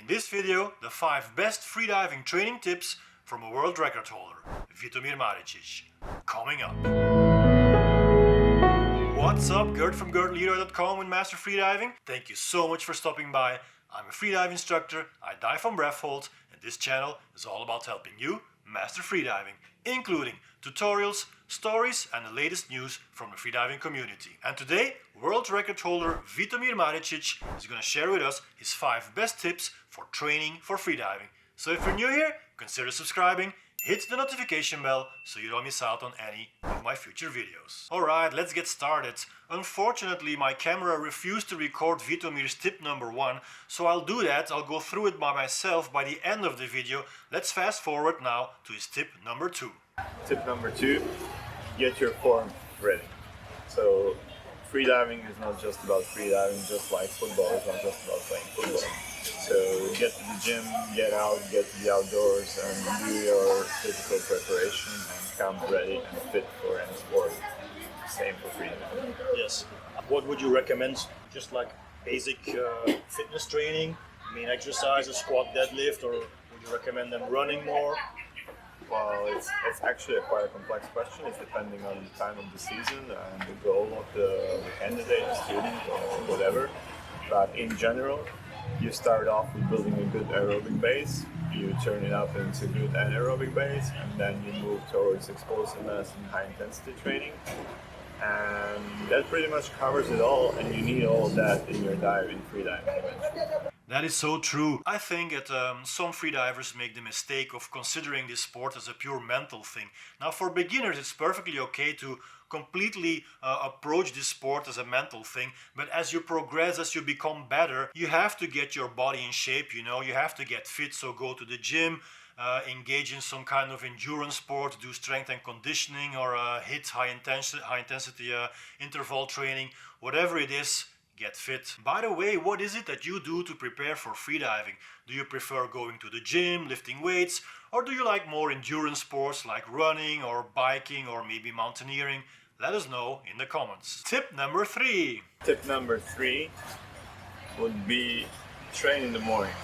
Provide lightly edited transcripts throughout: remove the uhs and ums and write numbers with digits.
this video, the 5 best freediving training tips from a world record holder, Vitomir Maricic. Coming up. What's up, Gert from GertLeroy.com with Master Freediving. Thank you so much for stopping by. I'm a freedive instructor, I dive from breath hold, and this channel is all about helping you master freediving, including tutorials, stories, and the latest news from the freediving community. And today, world record holder Vitomir Maricic is going to share with us his 5 best tips for training for freediving. So if you're new here, consider subscribing, hit the notification bell so you don't miss out on any of my future videos. Alright, let's get started. Unfortunately, my camera refused to record Vitomir's tip number 1, so I'll do that. I'll go through it by myself by the end of the video. Let's fast forward now to his tip number 2. Tip number 2, get your form ready. So freediving is not just about freediving, just like football is not just about playing football. So get to the gym, get out, get to the outdoors and do your physical preparation and come ready and fit for any sport. Same for freediving. Yes. What would you recommend? Just like basic fitness training? I mean exercises, squat, deadlift, or would you recommend them running more? Well, it's actually quite a complex question. It's depending on the time of the season and the goal of the candidate, the student, or whatever. But in general, you start off with building a good aerobic base, you turn it up into good anaerobic base, and then you move towards explosiveness and high intensity training. And that pretty much covers it all, and you need all of that in your dive in freediving eventually. That is so true. I think that some freedivers make the mistake of considering this sport as a pure mental thing. Now for beginners it's perfectly okay to completely approach this sport as a mental thing, but as you progress, as you become better, you have to get your body in shape, you know, you have to get fit, so go to the gym, engage in some kind of endurance sport, do strength and conditioning, or hit high intensity interval training, whatever it is. Get fit. By the way, what is it that you do to prepare for freediving? Do you prefer going to the gym, lifting weights, or do you like more endurance sports like running or biking or maybe mountaineering? Let us know in the comments. Tip number 3. Tip number 3 would be train in the morning.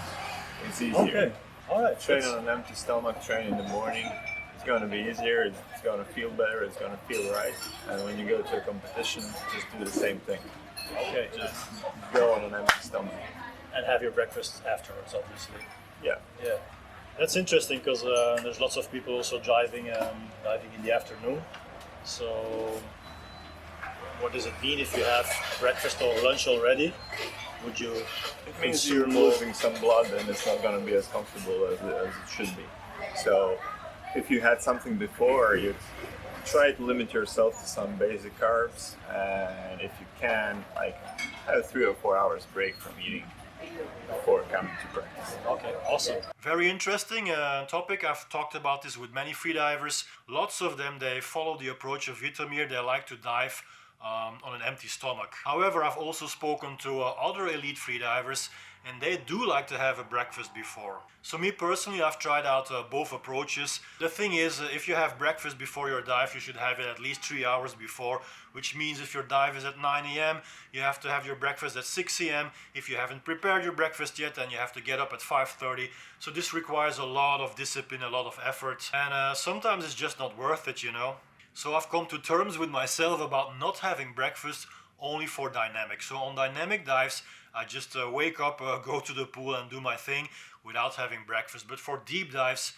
It's easier. Okay. Alright. Train on an empty stomach, train in the morning. It's going to be easier, it's going to feel better, it's going to feel right. And when you go to a competition, just do the same thing. Okay. Just go on an empty stomach. And have your breakfast afterwards, obviously. Yeah. Yeah. That's interesting because there's lots of people also diving in the afternoon. So what does it mean if you have breakfast or lunch already? Would you It means you're losing some blood and it's not going to be as comfortable as it should be. So if you had something before, you try to limit yourself to some basic carbs, and if you can, like have 3 or 4 hours break from eating before coming to practice. Okay, awesome. Very interesting topic. I've talked about this with many freedivers. Lots of them, they follow the approach of Vitomir. They like to dive on an empty stomach. However, I've also spoken to other elite freedivers, and they do like to have a breakfast before. So me personally, I've tried out both approaches. The thing is, if you have breakfast before your dive, you should have it at least 3 hours before, which means if your dive is at 9 a.m., you have to have your breakfast at 6 a.m. If you haven't prepared your breakfast yet, then you have to get up at 5:30. So this requires a lot of discipline, a lot of effort, and sometimes it's just not worth it, you know. So I've come to terms with myself about not having breakfast only for dynamic. So on dynamic dives, I just wake up, go to the pool and do my thing without having breakfast. But for deep dives,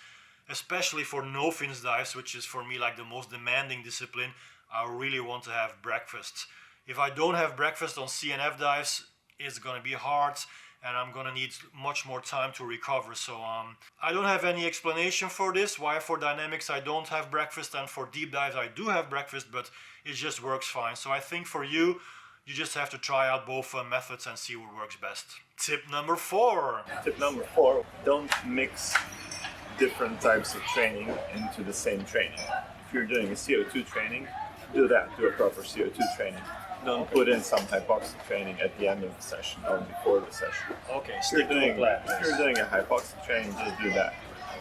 especially for no-fins dives, which is for me like the most demanding discipline, I really want to have breakfast. If I don't have breakfast on CNF dives, it's gonna be hard and I'm gonna need much more time to recover. So I don't have any explanation for this, why for dynamics I don't have breakfast and for deep dives I do have breakfast, but it just works fine. So I think for you, you just have to try out both methods and see what works best. Tip number 4. Tip number 4, don't mix different types of training into the same training. If you're doing a CO2 training, do that, do a proper CO2 training. Don't put in some hypoxic training at the end of the session or before the session. Okay, If stick to the plan. you're doing a hypoxic training, just do that.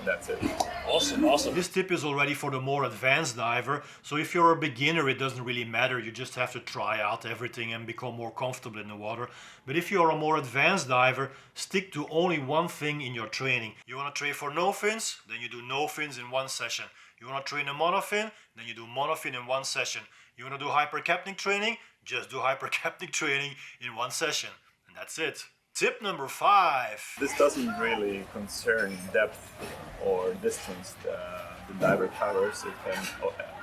that's it. Awesome, awesome. This tip is already for the more advanced diver, so if you're a beginner it doesn't really matter, you just have to try out everything and become more comfortable in the water. But if you're a more advanced diver, stick to only one thing in your training. You want to train for no fins, then you do no fins in one session. You want to train a monofin, then you do monofin in one session. You want to do hypercapnic training, just do hypercapnic training in one session. And that's it. Tip number 5. This doesn't really concern depth or distance the diver covers. It can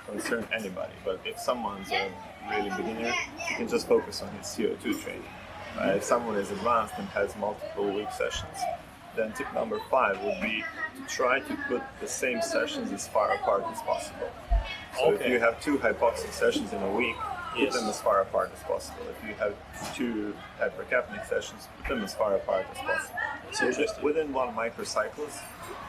concern anybody. But if someone's a really beginner, he can just focus on his CO2 training. If someone is advanced and has multiple week sessions, then tip number 5 would be to try to put the same sessions as far apart as possible. So if you have 2 hypoxic sessions in a week, put them as far apart as possible. If you have 2 hypercapnic sessions, put them as far apart as possible. So within one microcycles,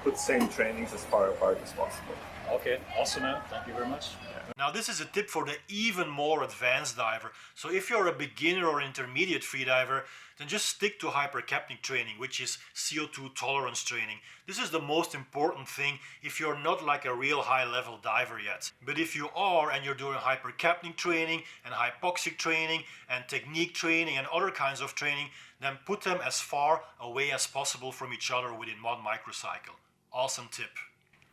put same trainings as far apart as possible. Okay, awesome, man. Thank you very much. Now this is a tip for the even more advanced diver. So if you're a beginner or intermediate freediver, then just stick to hypercapnic training, which is CO2 tolerance training. This is the most important thing if you're not like a real high level diver yet. But if you are and you're doing hypercapnic training and hypoxic training and technique training and other kinds of training, then put them as far away as possible from each other within one microcycle. Awesome tip.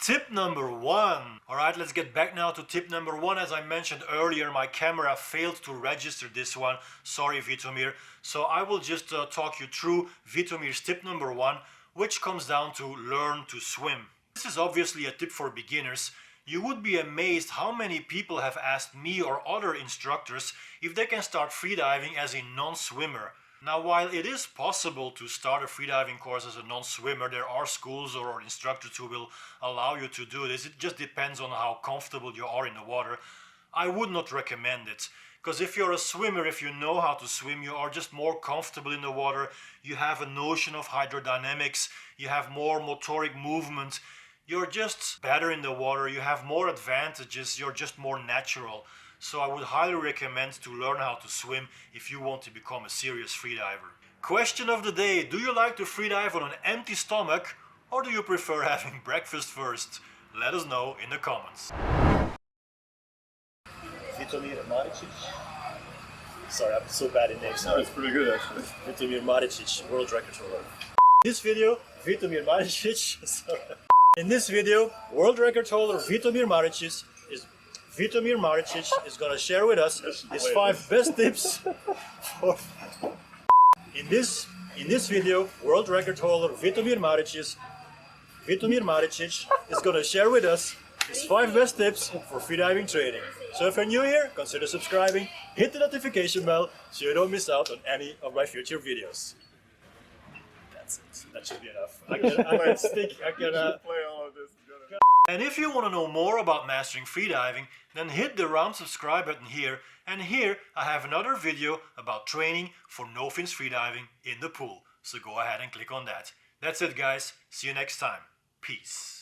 Tip number 1. Alright, let's get back now to tip number 1. As I mentioned earlier, my camera failed to register this one. Sorry, Vitomir. So I will just talk you through Vitomir's tip number 1, which comes down to learn to swim. This is obviously a tip for beginners. You would be amazed how many people have asked me or other instructors if they can start freediving as a non-swimmer. Now, while it is possible to start a freediving course as a non-swimmer, there are schools or instructors who will allow you to do this. It just depends on how comfortable you are in the water. I would not recommend it. Because if you're a swimmer, if you know how to swim, you are just more comfortable in the water. You have a notion of hydrodynamics. You have more motoric movement. You're just better in the water. You have more advantages. You're just more natural. So I would highly recommend to learn how to swim if you want to become a serious freediver. Question of the day: do you like to freedive on an empty stomach, or do you prefer having breakfast first? Let us know in the comments. Vitomir Maricic. Sorry, I'm so bad in names. No, it's pretty good actually. Vitomir Maricic, world record holder. This video, Vitomir Maricic. In this video, world record holder Vitomir Maricic is gonna share with us his 5 best tips for. In this video, world record holder Vitomir Maricic is gonna share with us his 5 best tips for freediving training. So if you're new here, consider subscribing, hit the notification bell so you don't miss out on any of my future videos. That's it. That should be enough. I can Play all of this. And if you want to know more about mastering freediving, then hit the round subscribe button here, and here I have another video about training for no fins freediving in the pool. So go ahead and click on that. That's it guys, see you next time. Peace.